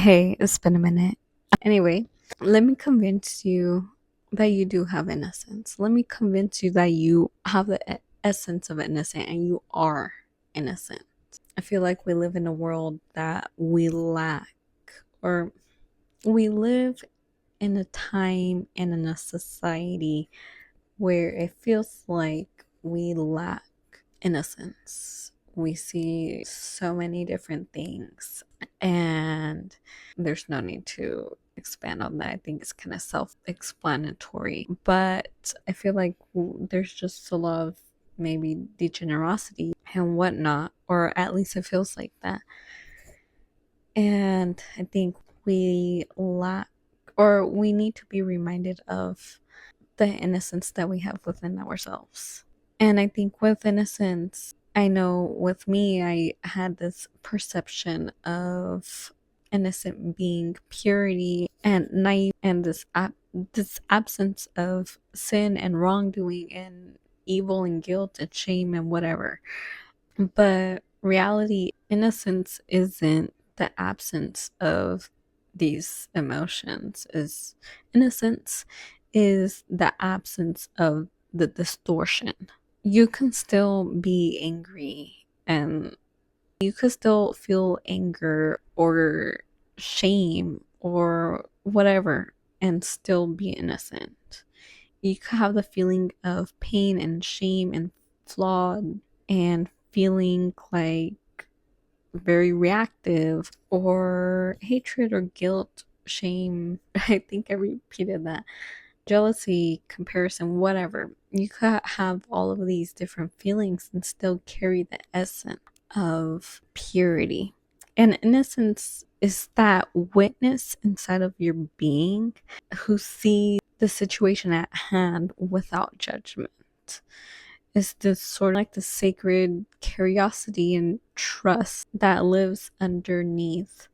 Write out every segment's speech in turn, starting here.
Hey, it's been a minute. Anyway, let me convince you that you do have innocence. Let me convince you that you have the essence of innocent and you are innocent. I feel like we live in a world that we lack, or we live in a time and in a society where it feels like we lack innocence. We see so many different things, and there's no need to expand on that. I think it's kind of self explanatory, but I feel like there's just a lot of maybe degenerosity and whatnot, or at least it feels like that. And I think we lack, or we need to be reminded of the innocence that we have within ourselves. And I think with innocence, I know with me, I had this perception of innocent being purity and naive, and this absence of sin and wrongdoing and evil and guilt and shame and whatever. But reality, innocence isn't the absence of these emotions. Is innocence is the absence of the distortion. You can still be angry, and you could still feel anger or shame or whatever and still be innocent. You could have the feeling of pain and shame and flawed and feeling like very reactive, or hatred or guilt, shame. I think I repeated that. Jealousy, comparison, whatever. You could have all of these different feelings and still carry the essence of purity. And innocence is that witness inside of your being who sees the situation at hand without judgment. Is this sort of like the sacred curiosity and trust that lives underneath,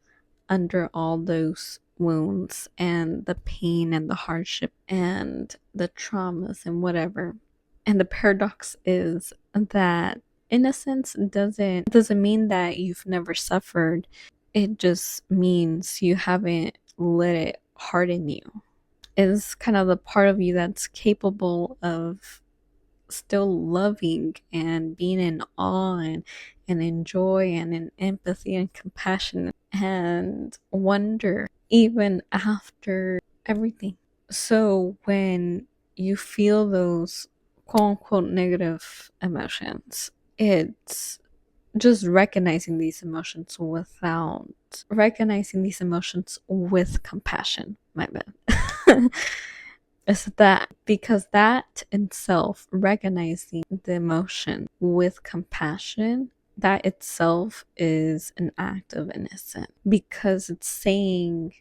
under all those wounds and the pain and the hardship and the traumas and whatever. And the paradox is that innocence doesn't mean that you've never suffered. It just means you haven't let it harden you. It's kind of the part of you that's capable of still loving and being in awe and in joy and in empathy and compassion and wonder even after everything. So when you feel those quote unquote negative emotions, it's just recognizing these emotions with compassion. My bad. Is that because that itself, recognizing the emotion with compassion, that itself is an act of innocence, because it's saying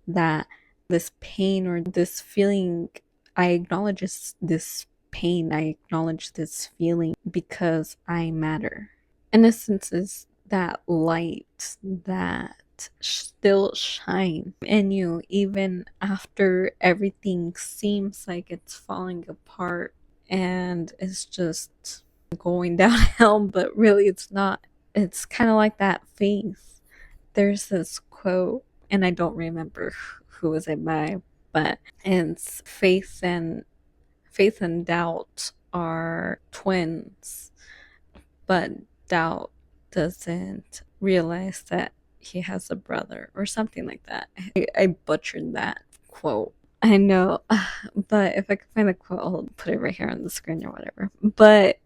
that this pain or this feeling, I acknowledge this pain, I acknowledge this feeling because I matter. Innocence is that light that still shine in you even after everything seems like it's falling apart and it's just going downhill, but really it's not. It's kind of like that faith. There's this quote, and I don't remember who was it by, but it's faith and doubt are twins, but doubt doesn't realize that he has a brother or something like that. I butchered that quote. I know, but if I can find the quote, I'll put it right here on the screen or whatever. But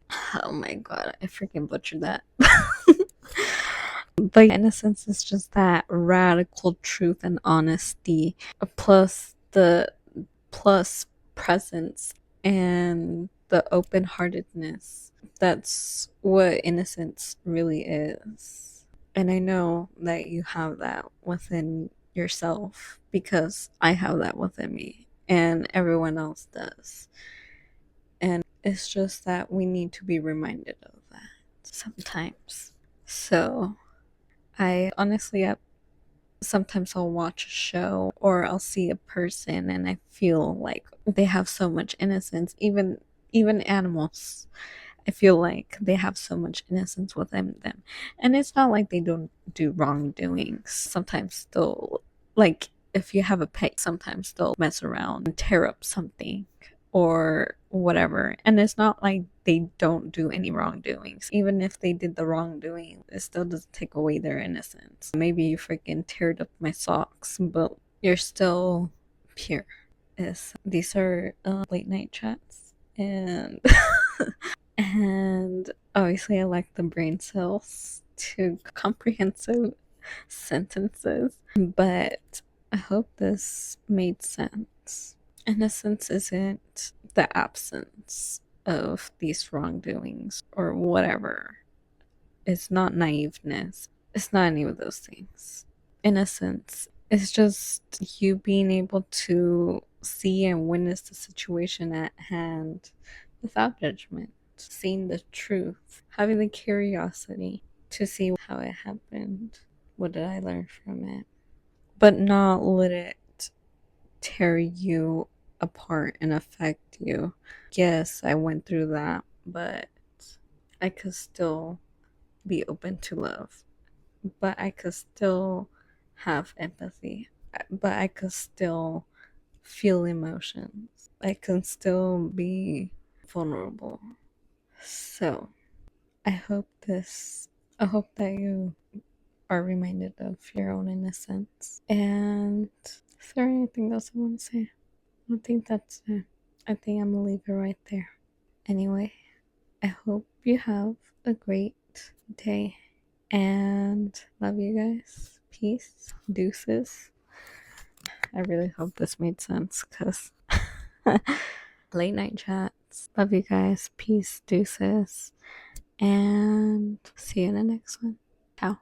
oh my god, I freaking butchered that. But innocence is just that radical truth and honesty, plus the plus presence and the open heartedness. That's what innocence really is. And I know that you have that within yourself because I have that within me and everyone else does. And it's just that we need to be reminded of that sometimes. So I honestly, sometimes I'll watch a show or I'll see a person and I feel like they have so much innocence. Even animals, I feel like they have so much innocence within them. And it's not like they don't do wrongdoings. Sometimes they'll Like, if you have a pet, sometimes they'll mess around and tear up something or whatever. And it's not like they don't do any wrongdoings. Even if they did the wrongdoing, it still doesn't take away their innocence. Maybe you freaking teared up my socks, but you're still pure. These are late night chats, and and obviously I like the brain cells to comprehensive sentences, but I hope this made sense. Innocence isn't the absence of these wrongdoings or whatever. It's not naiveness. It's not any of those things. Innocence is just you being able to see and witness the situation at hand without judgment, seeing the truth, having the curiosity to see how it happened. What did I learn from it? But not let it tear you apart and affect you. Yes, I went through that, but I could still be open to love. But I could still have empathy. But I could still feel emotions. I can still be vulnerable. So, I hope this, I hope that you are reminded of your own innocence. And is there anything else I want to say? I think that's it. I think I'm gonna leave it right there. Anyway, I hope you have a great day and love you guys. Peace. Deuces. I really hope this made sense because late night chats. Love you guys. Peace. Deuces. And see you in the next one. Ciao.